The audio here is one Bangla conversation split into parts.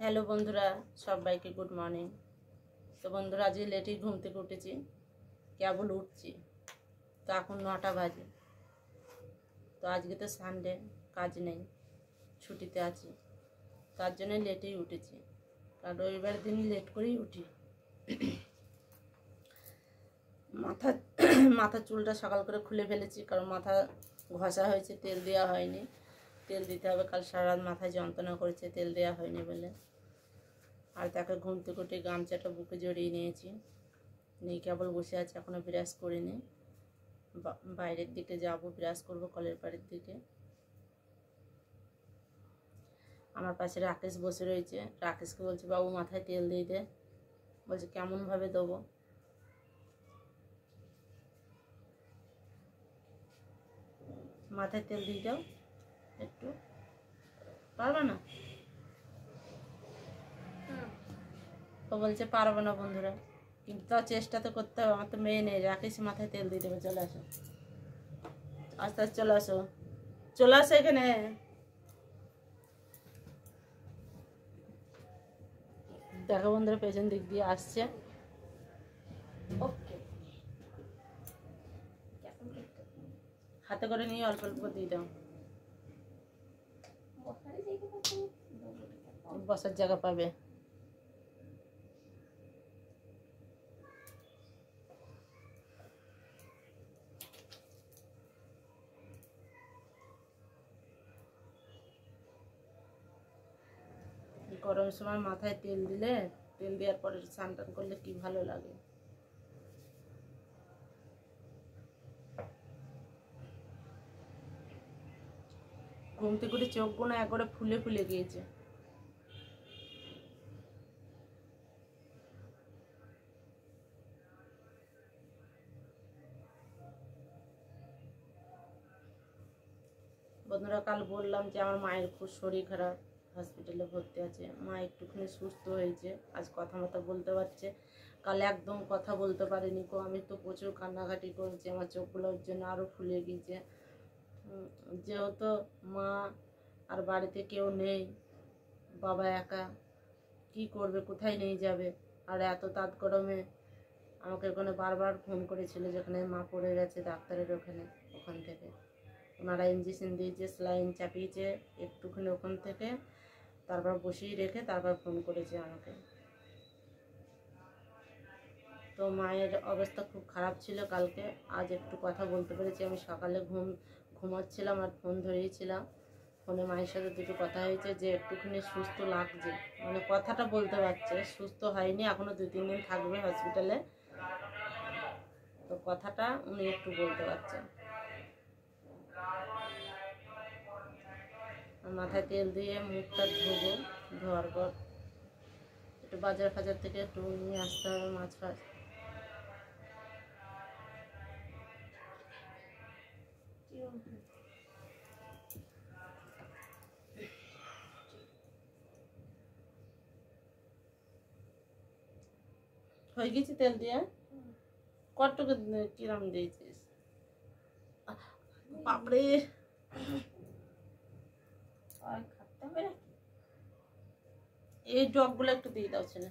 হ্যালো বন্ধুরা, সবাইকে গুড মর্নিং। তো বন্ধুরা, আজকে লেটেই ঘুম থেকে উঠেছি, কেবল উঠছি। তো এখন 9টা বাজে। তো আজকে তো সানডে, কাজ নেই, ছুটিতে আছি, তার জন্য লেটেই উঠেছি। কারণ রবিবার দিন লেট করেই উঠি। মাথার চুলটা সকাল করে খুলে ফেলেছি, কারণ মাথা ঘষা হয়েছে, তেল দেওয়া হয়নি। তেল দিতে হবে, কাল সারা রাত মাথায় যন্ত্রণা করেছে, তেল দেওয়া হয়নি বলে। আর তাকে ঘুম থেকে উঠে গামছাটা বুকে জড়িয়ে নিয়েছি, নিয়ে কেবল বসে আছে, এখনও ব্রাশ করিনি। বাইরের দিকে যাব, ব্রাশ করবো কলের পাড়ের দিকে। আমার পাশে রাকেশ বসে রয়েছে। রাকেশকে বলছে, বাবু মাথায় তেল দিয়ে দে। বলছে, কেমনভাবে দেবো? মাথায় তেল দিয়ে দাও একটু, পারবে না? ও বলছে পারবো না বন্ধুরা, কিন্তু তাও চেষ্টা তো করতে হবে। আমার তো মেয়ে নেই, রাকেশ মাথায় তেল দিয়ে দেবে। চলে আসো, আস্তে আস্তে চলে আসো, চলে আসো এখানে। দেখো বন্ধুরা, পেছন দিক দিয়ে আসছে। ওকে, হাতে করে নিয়ে অল্প অল্প দিয়ে দাও, বসার জায়গা পাবে। গরম সময় মাথায় তেল দিলে, তেল দেওয়ার পরে স্নান টান করলে কি ভালো লাগে। ঘুম থেকে উঠে চোখগুলো একবারে ফুলে ফুলে গিয়েছে। বন্ধুরা, কাল বললাম যে আমার মায়ের খুব শরীর খারাপ, হসপিটালে ভর্তি আছে। মা একটুখানি সুস্থ হয়েছে, আজ কথা মতো বলতে পারছে। কাল একদম কথা বলতে পারিনি কো। আমি তো প্রচুর কান্নাকাটি করেছি, আমার চোখগুলোর জন্য আরও ফুলে গিয়েছে। যেহেতু মা আর বাড়িতে কেউ নেই, বাবা একা, কি করবে, কোথায় নিয়ে যাবে? আর এত তাপ গরমে আমাকে ওখানে বারবার ফোন করেছিল, যেখানে মা পড়ে গেছে ডাক্তারের ওখান থেকে ওনারা ইঞ্জেকশন দিয়েছে, স্যালাইন চাপিয়েছে একটুখানি ওখান থেকে, তারপর বসিয়ে রেখে তারপর ফোন করেছে আমাকে। তো মায়ের অবস্থা খুব খারাপ ছিল কালকে। আজ একটু কথা বলতে পেরেছি। আমি সকালে ঘুমাচ্ছিলাম আর ফোন ধরিয়েছিলাম। ফোনে মায়ের সাথে দুটো কথা হয়েছে, যে একটুখানি সুস্থ লাগছে, মানে কথাটা বলতে পারছে। সুস্থ হয়নি, এখনো 2-3 দিন থাকবে হসপিটালে। তো কথাটা উনি একটু বলতে পারছেন। মাথায় তেল দিয়ে মুখটা ধোবো, ধোয়ার পর একটু বাজার ফাজার থেকে একটু নিয়ে আসতে হবে, মাছ ফাছ। হয়ে গেছে তেল দিয়ে? কতটুকু কিরম দিয়েছিস? বাপরে, এই ডগগুলো একটু দিয়ে দাও ছেলে।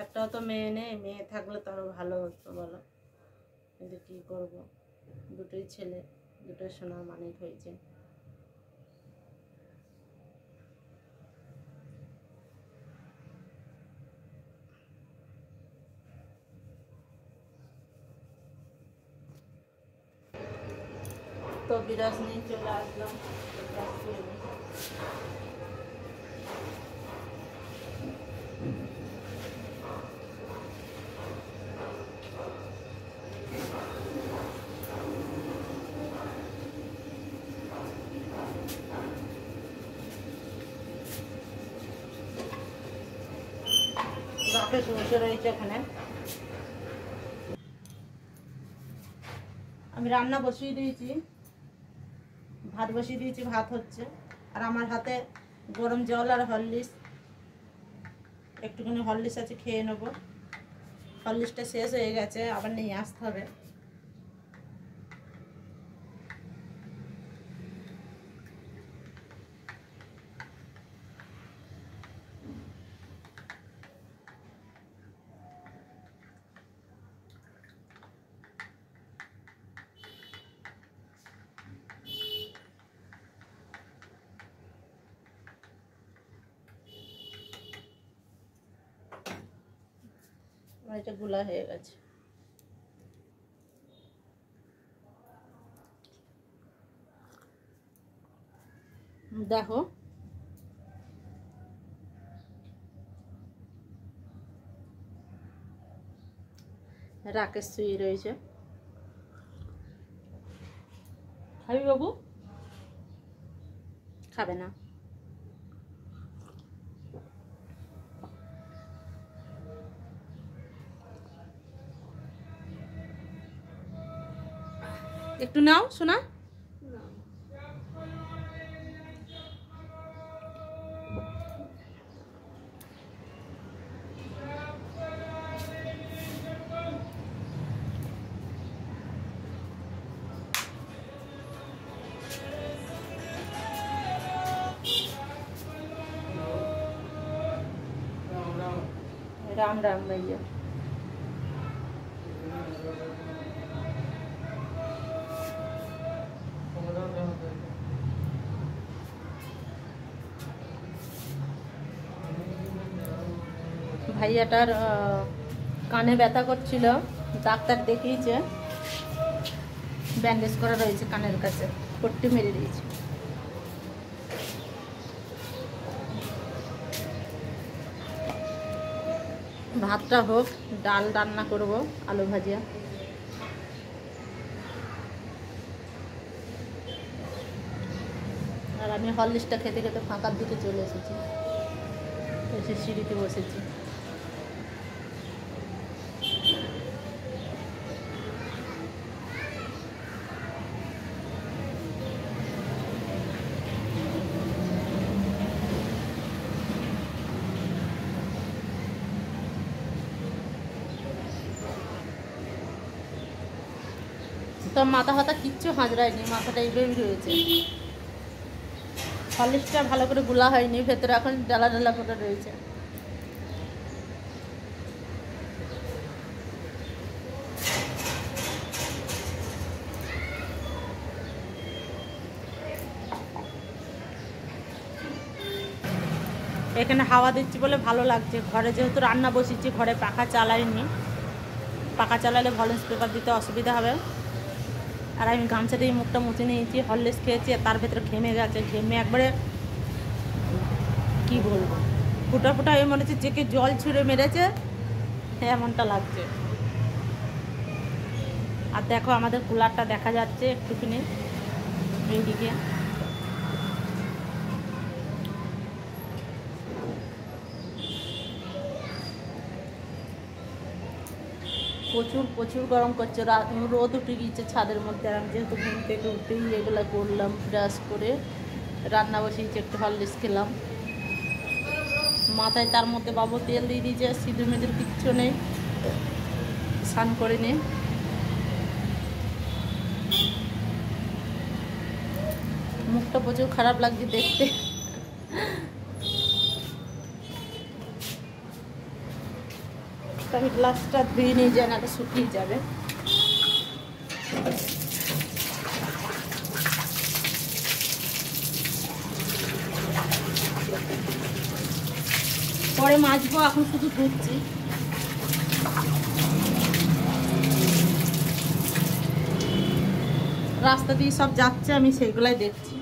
একটাও তো মেয়ে নেই, মেয়ে থাকলে তো আরো ভালো হতো বলো, কিন্তু কি করব, দুটোই ছেলে, দুটোই সোনার মানিক হয়েছে। তো বিরাজ নিয়ে চলে আসলাম, বিরাজ করে নিই। রাকেশ বসে রয়েছে ওখানে। আমি রান্না বসিয়ে দিয়েছি, ভাত বসিয়ে দিয়েছি, ভাত হচ্ছে। আর আমার হাতে গরম জল আর হরলিক্স, একটুখানি হরলিক্স আছে, খেয়ে নেবো। হরলিক্সটা শেষ হয়ে গেছে, আবার নিয়ে আসতে হবে। এটা গুলা হয়ে গেছে। দেখো রাকেশ শুয়ে রয়েছে। খাবি বাবু? খাবে না। একটু নাও শোনা। राम राम भैया। ভাইয়াটার কানে ব্যথা করছিল, ডাক্তার দেখিয়েছে, ব্যান্ডেজ করা রয়েছে কানের কাছে, পট্টি মেরে দিয়েছে। ভাতটা হোক, ডাল রান্না করব, আলু ভাজিয়া। আর আমি হরলিক্সটা খেতে খেতে ফাঁকার দিকে চলে এসেছি, এসে সিঁড়িতে বসেছি। তো মাথা ফাতা কিচ্ছু হাজরায়নি, মাথাটা এইভাবেই রয়েছে। হরলিক্সটা ভালো করে গুলা হয়নি, ভেতরে এখন ডালা ডালা করে রয়েছে। এখানে হাওয়া দিচ্ছি বলে ভালো লাগছে। ঘরে যেহেতু রান্না বসিয়েছি, ঘরে পাখা চালাইনি, পাখা চালালে ভলিউম পেপার দিতে অসুবিধা হবে। আর আমি গামছা দিয়ে মুখটা মুছে নিয়েছি, হরলিক্স খেয়েছি, আর তার ভেতরে ঘেমে গেছে, ঘেমে একবারে কি বলবো, ফুটা ফুটা হয়ে মনে হচ্ছে চেকে জল ছুঁড়ে মেরেছে, এমনটা লাগছে। আর দেখো আমাদের কুলারটা দেখা যাচ্ছে একটুখানি এইদিকে। প্রচুর প্রচুর গরম করছে, রোদ উঠে গিয়েছে ছাদের মধ্যে। আর আমি যেহেতু ঘুম থেকে উঠেই এগুলো করলাম, ব্রাশ করে রান্না বসিয়েছি, একটু হরলিক্স খেলাম। মাথায় তার মধ্যে বাবু তেল দিয়ে দিয়েছে, সিঁদুর মেঁদুর কিচ্ছু নেই, স্নান করে নে। মুখটা প্রচুর খারাপ লাগছে দেখতে। আমি গ্লাসটা ধুয়ে নিয়ে যাই, না শুকিয়ে যাবে। পরে মাজবো, এখন শুধু ধুচ্ছি। রাস্তা দিয়ে সব যাচ্ছে, আমি সেইগুলাই দেখছি।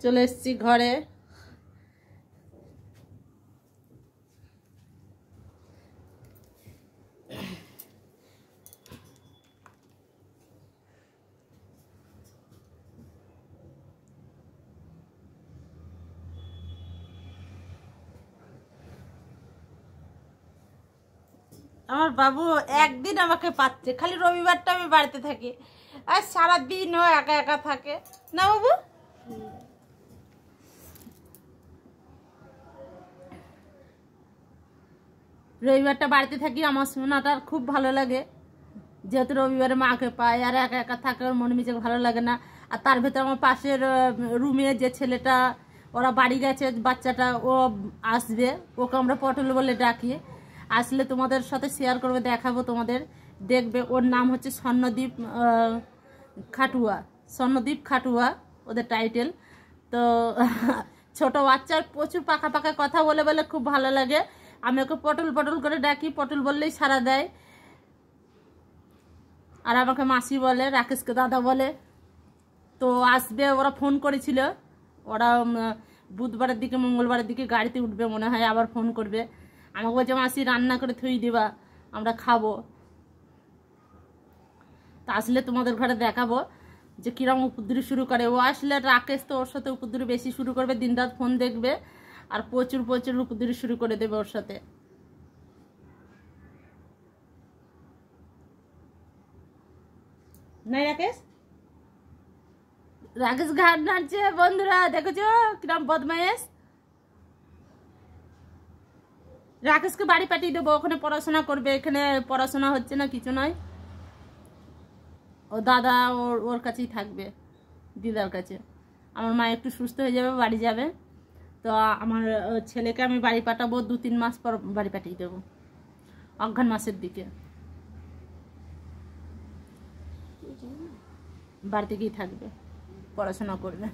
চলে এসেছি ঘরে। আমার বাবু একদিন আমাকে পাচ্ছে, খালি রবিবারটা আমি বাড়িতে থাকি, আর সারাদিন ও একা একা থাকে না বাবু। রবিবারটা বাড়িতে থাকি, আমার সোনাটার খুব ভালো লাগে, যেহেতু রবিবারে মাকে পাই, আর একা একা থাকে ওর মনে মিশে ভালো লাগে না। আর তার ভেতরে আমার পাশের রুমে যে ছেলেটা, ওরা বাড়ি গেছে, বাচ্চাটা ও আসবে, ওকে আমরা পটল বলে ডাকি। আসলে তোমাদের সাথে শেয়ার করবে, দেখাবো তোমাদের, দেখবে। ওর নাম হচ্ছে স্বর্ণদ্বীপ খাটুয়া, স্বর্ণদ্বীপ খাটুয়া ওদের টাইটেল। তো ছোট বাচ্চার প্রচুর পাকা পাকা কথা বলে বলে খুব ভালো লাগে। আমি ওকে পটল পটল করে ডাকি, পটল বললেই সাড়া দেয়। আর আমাকে মাসি বলে, রাকেশকে দাদা বলে। তো আসবে, ওরা ফোন করেছিল, ওরা বুধবারের দিকে মঙ্গলবারের দিকে গাড়িতে উঠবে মনে হয়, আবার ফোন করবে। আমাকে বলছে মাসি রান্না করে থুই দিবা, আমরা খাবো। তা আসলে তোমাদের ঘরে দেখাবো যে কিরম উপদ্রব শুরু করে। ও আসলে রাকেশ তো ওর সাথে উপদ্রব বেশি শুরু করবে, দিনরাত ফোন দেখবে, আর প্রচুর প্রচুর উপদ্রব শুরু করে দেবে ওর সাথে। নাই রাকেশ, রাকেশ ঘাট নাচছে বন্ধুরা, দেখেছো কিরম বদমাইশ। রাকেশকে বাড়ি পাঠিয়ে দেবো, ওখানে পড়াশোনা করবে, এখানে পড়াশোনা হচ্ছে না, কিছু নয়। ও দাদা ওর কাছেই থাকবে, দিদার কাছে। আমার মা একটু সুস্থ হয়ে যাবে, বাড়ি যাবে। তো আমার ছেলেকে আমি বাড়ি পাঠাবো, 2-3 মাস পর বাড়ি পাঠিয়ে দেবো, অঘ্রান মাসের দিকে বাড়িতে গিয়ে থাকবে, পড়াশোনা করবে।